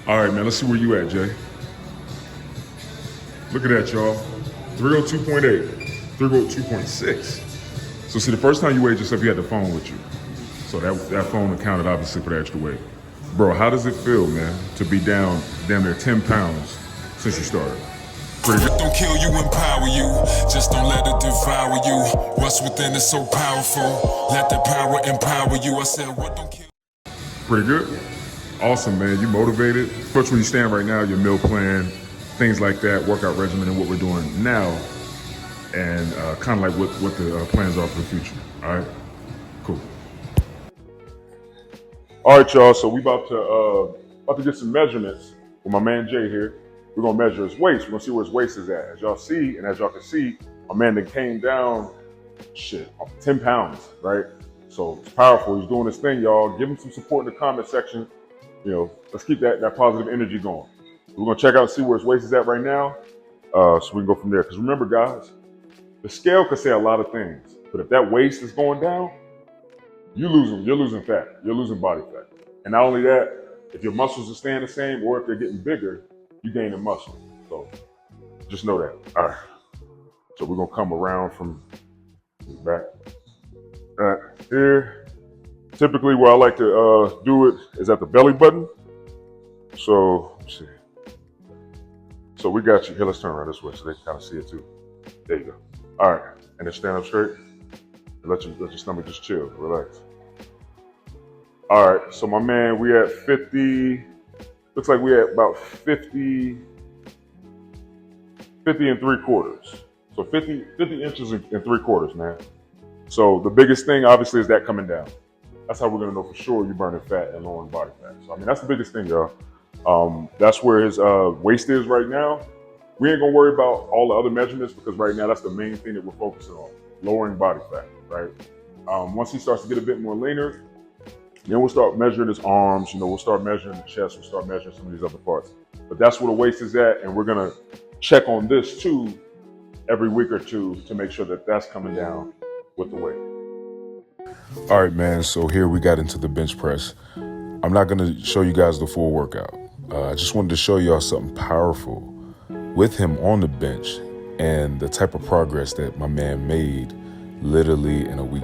All right, man, let's see where you at, Jay. Look at that, y'all. 302.8, 302.6. So see, the first time you weighed yourself, you had the phone with you. So that phone accounted obviously for the extra weight. Bro, how does it feel, man, to be down damn near 10 pounds since you started? Pretty good. Don't kill you, empower you. Just don't let it devour you. What's within is so powerful. Let the power empower you. I said, what don't kill? Pretty good. Awesome, man. You motivated, especially when you stand right now, your meal plan, things like that, workout regimen, and what we're doing now, and kind of like what the plans are for the future. All right, cool. All right, y'all. So we about to get some measurements with my man Jay here. We're gonna measure his waist. We're gonna see where his waist is at. As y'all see, and as y'all can see, my man that came down, 10 pounds, right? So it's powerful. He's doing his thing, y'all. Give him some support in the comment section. You know, let's keep that positive energy going. We're gonna check out and see where his waist is at right now, so we can go from there. Because remember, guys, the scale could say a lot of things, but if that waist is going down, you're losing fat, you're losing body fat. And not only that, if your muscles are staying the same or if they're getting bigger, you're gaining muscle. So just know that. All right. So we're gonna come around from back. All right, here. Typically where I like to do it is at the belly button. So let's see. So we got you here. Let's turn around this way so they can kind of see it too. There you go. All right, and then stand up straight and let your stomach just chill, relax. All right, so my man, we at 50. Looks like we at about 50 and 3/4. So 50 inches and 3/4, man. So the biggest thing obviously is that coming down. That's how we're gonna know for sure you're burning fat and lowering body fat. So I mean, that's the biggest thing, y'all. That's where his waist is right now. We ain't gonna worry about all the other measurements because right now that's the main thing that we're focusing on, lowering body fat, right? Once he starts to get a bit more leaner, then we'll start measuring his arms, we'll start measuring the chest, we'll start measuring some of these other parts. But that's where the waist is at, and we're gonna check on this too every week or two to make sure that that's coming down with the weight. All right, man, so here we got into the bench press. I'm not going to show you guys the full workout. I just wanted to show y'all something powerful with him on the bench and the type of progress that my man made literally in a week,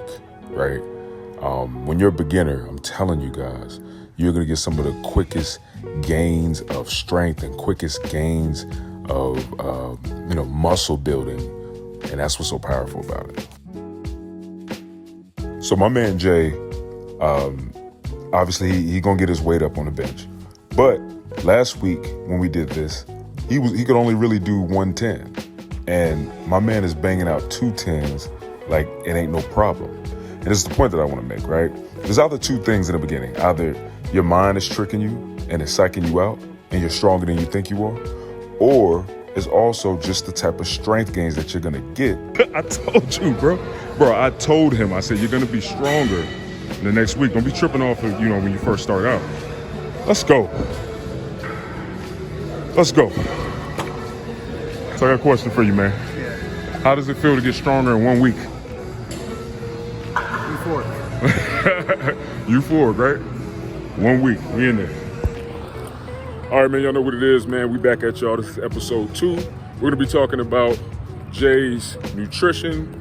right? When you're a beginner, I'm telling you guys, you're going to get some of the quickest gains of strength and quickest gains of, muscle building. And that's what's so powerful about it. So my man Jay, obviously he gonna get his weight up on the bench. But last week when we did this, he could only really do 110. And my man is banging out 210s like it ain't no problem. And this is the point that I want to make, right? There's either two things in the beginning. Either your mind is tricking you and it's psyching you out and you're stronger than you think you are, or it's also just the type of strength gains that you're gonna get. I told you, bro. I told him, I said, you're gonna be stronger the next week. Don't be tripping off of, when you first start out. Let's go. So I got a question for you, man. Yeah. How does it feel to get stronger in 1 week? Euphoric. Euphoric, right? 1 week, we in there. All right, man, y'all know what it is, man. We back at y'all. This is episode 2. We're gonna be talking about Jay's nutrition.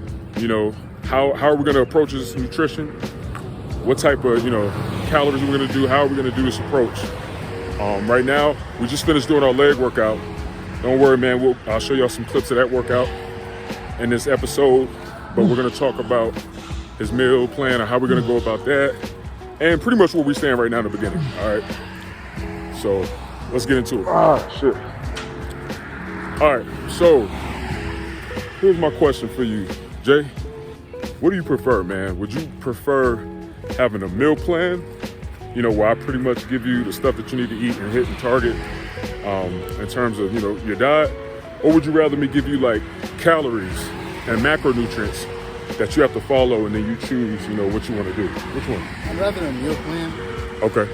How are we gonna approach his nutrition? What type of, calories we're gonna do? How are we gonna do this approach? Right now, we just finished doing our leg workout. Don't worry, man. I'll show y'all some clips of that workout in this episode. But we're gonna talk about his meal plan and how we're gonna go about that, and pretty much where we stand right now in the beginning. All right. So let's get into it. Shit. All right. So here's my question for you, Jay. What do you prefer, man? Would you prefer having a meal plan, where I pretty much give you the stuff that you need to eat and hit and target in terms of, your diet? Or would you rather me give you like calories and macronutrients that you have to follow and then you choose, what you want to do? Which one? I'd rather a meal plan. Okay.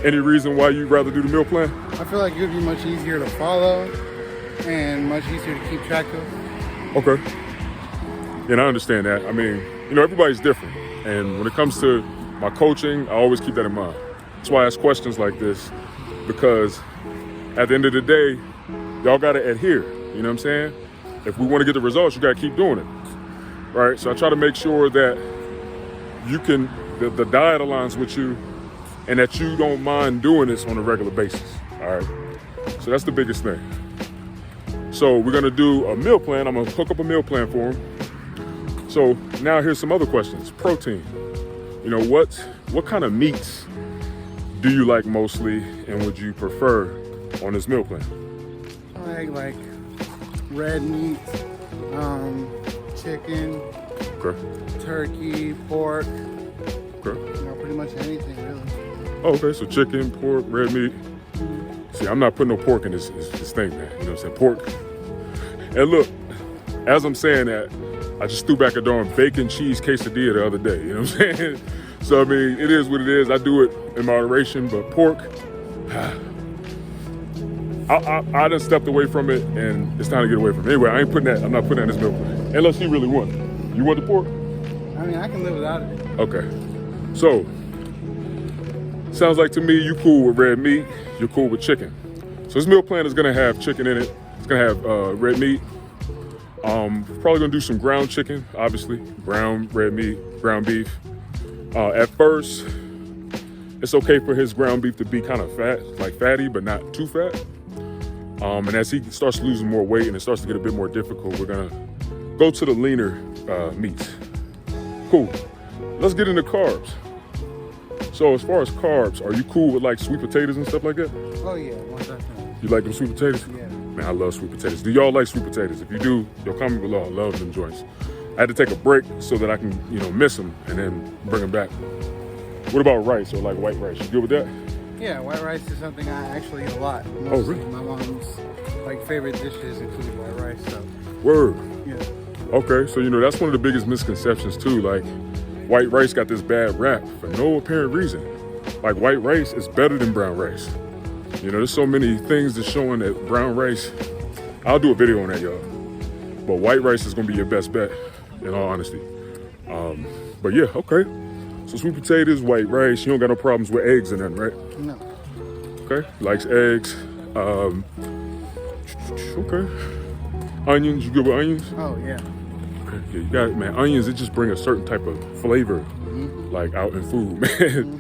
Any reason why you'd rather do the meal plan? I feel like it would be much easier to follow and much easier to keep track of. Okay. And I understand that. I mean, everybody's different. And when it comes to my coaching, I always keep that in mind. That's why I ask questions like this, because at the end of the day, y'all gotta adhere, you know what I'm saying? If we wanna get the results, you gotta keep doing it, right? So I try to make sure that you can, the diet aligns with you and that you don't mind doing this on a regular basis, all right? So that's the biggest thing. So we're gonna do a meal plan. I'm gonna hook up a meal plan for him. So now here's some other questions. Protein. You know, what kind of meats do you like mostly and would you prefer on this meal plan? I like red meat, chicken, Okay. turkey, pork, Okay. you know, pretty much anything really. Oh, okay, so chicken, pork, red meat. See, I'm not putting no pork in this thing, man. You know what I'm saying? Pork. And look, as I'm saying that, I just threw back a darn bacon cheese quesadilla the other day. You know what I'm saying? So, I mean, it is what it is. I do it in moderation, but pork, I done stepped away from it, and it's time to get away from it. Anyway, I'm not putting that in this meal plan. Unless you really want it. You want the pork? I mean, I can live without it. Okay. So, sounds like to me you cool with red meat, you're cool with chicken. So this meal plan is gonna have chicken in it. It's gonna have red meat. Probably gonna do some ground chicken, obviously. Ground red meat, ground beef. At first, it's okay for his ground beef to be kind of fat, like fatty, but not too fat. And as he starts losing more weight and it starts to get a bit more difficult, we're gonna go to the leaner meats. Cool. Let's get into carbs. So as far as carbs, are you cool with like sweet potatoes and stuff like that? Oh yeah, 100%. You like them sweet potatoes? Yeah. Man, I love sweet potatoes. Do y'all like sweet potatoes? If you do, yo, comment below. I love them joints. I had to take a break so that I can, you know, miss them and then bring them back. What about rice or like white rice? You good with that? Yeah, white rice is something I actually eat a lot. Oh, really? My mom's like favorite dishes include white rice, so Word. yeah. Okay, so you know, that's one of the biggest misconceptions too. Like, white rice got this bad rap for no apparent reason. Like, white rice is better than brown rice. You know, there's so many things that's showing that brown rice, I'll do a video on that, y'all. But white rice is gonna be your best bet, in all honesty. But yeah, okay. So sweet potatoes, white rice, you don't got no problems with eggs and nothing, right? No. Okay, likes eggs. Okay. Onions, you good with onions? Oh yeah. Okay, yeah, you got it, man. Onions, it just bring a certain type of flavor, like out in food, man.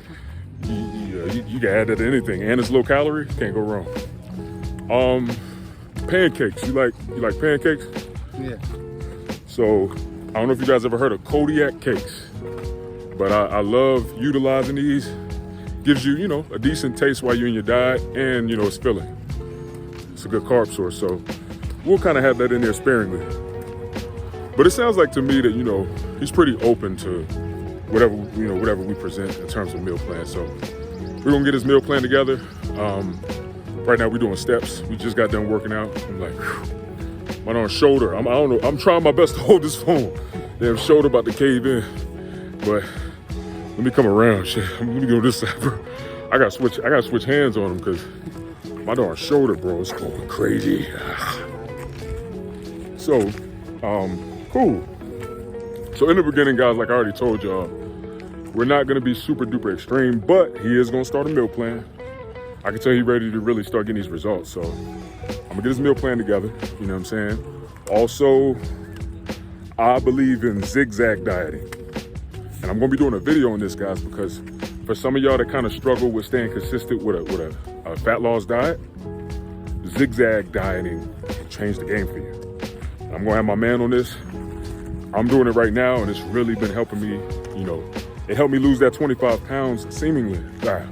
You can add that to anything, and it's low calorie. Can't go wrong. Pancakes. You like pancakes? Yeah. So I don't know if you guys ever heard of Kodiak cakes, but I love utilizing these. Gives you, you know, a decent taste while you're in your diet, and you know it's filling. It's a good carb source, so we'll kind of have that in there sparingly. But it sounds like to me that, you know, he's pretty open to whatever we present in terms of meal plan. So we're gonna get his meal plan together. Right now we're doing steps. We just got done working out. I'm like, whew, my darn shoulder. I don't know. I'm trying my best to hold this phone. Damn shoulder about to cave in. But let me come around. Shit. Let me go this side, bro. I gotta switch hands on him because my darn shoulder, bro, is going crazy. So, cool. So in the beginning, guys, like I already told y'all, we're not gonna be super duper extreme, but he is gonna start a meal plan. I can tell he's ready to really start getting these results. So I'm gonna get his meal plan together, you know what I'm saying? Also, I believe in zigzag dieting. And I'm gonna be doing a video on this, guys, because for some of y'all that kind of struggle with staying consistent with a fat loss diet, zigzag dieting can change the game for you. And I'm gonna have my man on this. I'm doing it right now, and it's really been helping me, you know. It helped me lose that 25 pounds seemingly. Look,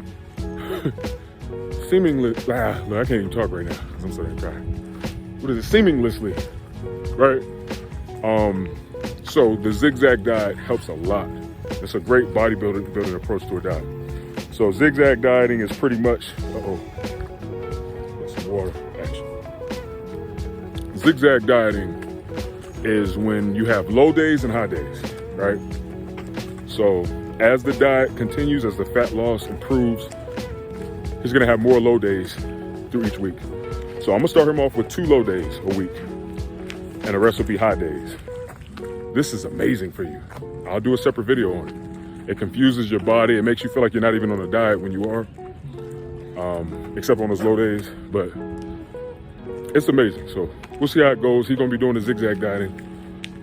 I can't even talk right now because I'm starting to cry. What is it? Seamlessly, right? So the zigzag diet helps a lot. It's a great bodybuilding approach to a diet. So zigzag dieting is pretty much, got some water, actually. Zigzag dieting is when you have low days and high days, right? So as the diet continues, as the fat loss improves, he's gonna have more low days through each week. So I'm gonna start him off with 2 low days a week, and the rest will be high days. This is amazing for you. I'll do a separate video on it. It confuses your body. It makes you feel like you're not even on a diet when you are. except on those low days, but it's amazing. So we'll see how it goes. He's gonna be doing the zigzag dieting,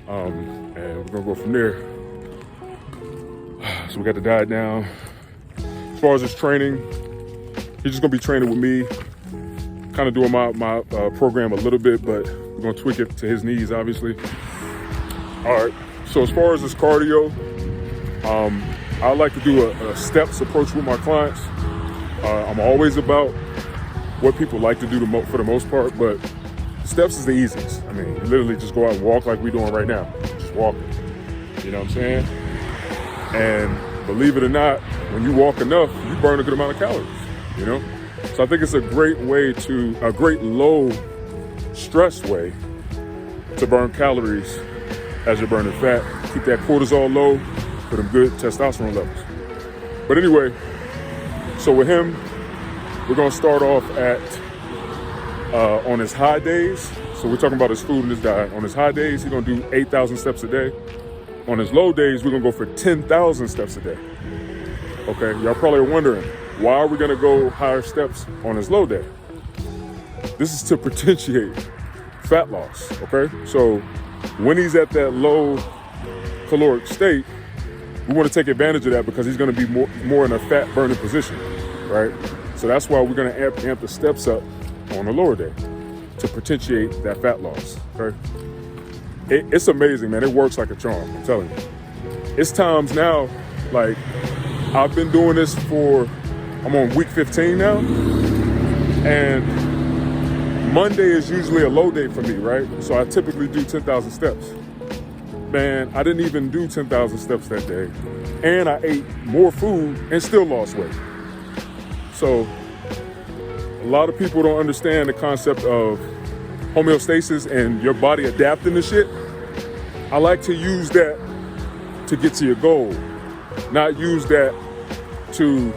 and we're gonna go from there. So we got the diet down. As far as his training, he's just gonna be training with me, kind of doing my program a little bit, but we're gonna tweak it to his needs, obviously. All right, so as far as his cardio, I like to do a steps approach with my clients. I'm always about what people like to do for the most part, but steps is the easiest. I mean, you literally just go out and walk like we're doing right now. Just walking, you know what I'm saying? And believe it or not, when you walk enough, you burn a good amount of calories, you know? So I think it's a great low stress way to burn calories as you're burning fat. Keep that cortisol low for them good testosterone levels. But anyway, so with him, we're gonna start off at, on his high days. So we're talking about his food and his diet. On his high days, he's gonna do 8,000 steps a day. On his low days, we're gonna go for 10,000 steps a day. Okay, y'all probably are wondering, why are we gonna go higher steps on his low day? This is to potentiate fat loss, okay? So when he's at that low caloric state, we wanna take advantage of that because he's gonna be more in a fat burning position, right? So that's why we're gonna amp the steps up on the lower day to potentiate that fat loss, okay? It's amazing, man. It works like a charm, I'm telling you. It's times now, like, I've been doing this I'm on week 15 now, and Monday is usually a low day for me, right? So I typically do 10,000 steps. Man, I didn't even do 10,000 steps that day, and I ate more food and still lost weight. So a lot of people don't understand the concept of homeostasis and your body adapting to shit. I like to use that to get to your goal, not use that to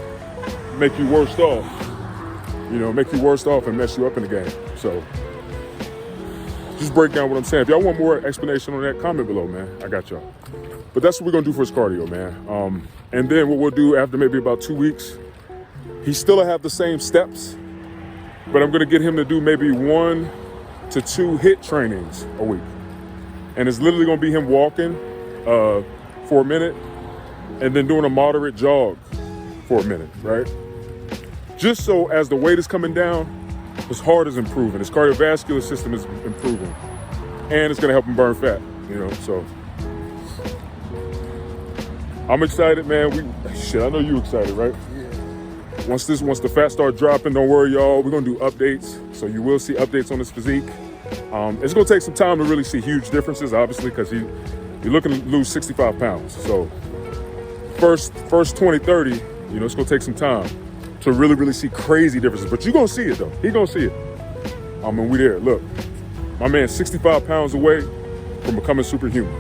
make you worse off, make you worse off and mess you up in the game. So just break down what I'm saying. If y'all want more explanation on that, comment below, man. I got y'all. But that's what we're gonna do for his cardio, man. And then what we'll do after maybe about 2 weeks, he still have the same steps, but I'm gonna get him to do maybe 1 to 2 HIIT trainings a week. And it's literally gonna be him walking for a minute and then doing a moderate jog for a minute, right? Just so as the weight is coming down, his heart is improving, his cardiovascular system is improving, and it's gonna help him burn fat, so. I'm excited, man. I know you excited, right? Yeah. Once the fat start dropping, don't worry, y'all. We're gonna do updates, so you will see updates on his physique. It's gonna take some time to really see huge differences, obviously, because you're looking to lose 65 pounds. So first 20, 30, it's gonna take some time to really, really see crazy differences. But you're gonna see it though. He's gonna see it. And we there. Look, my man's 65 pounds away from becoming superhuman.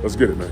Let's get it, man.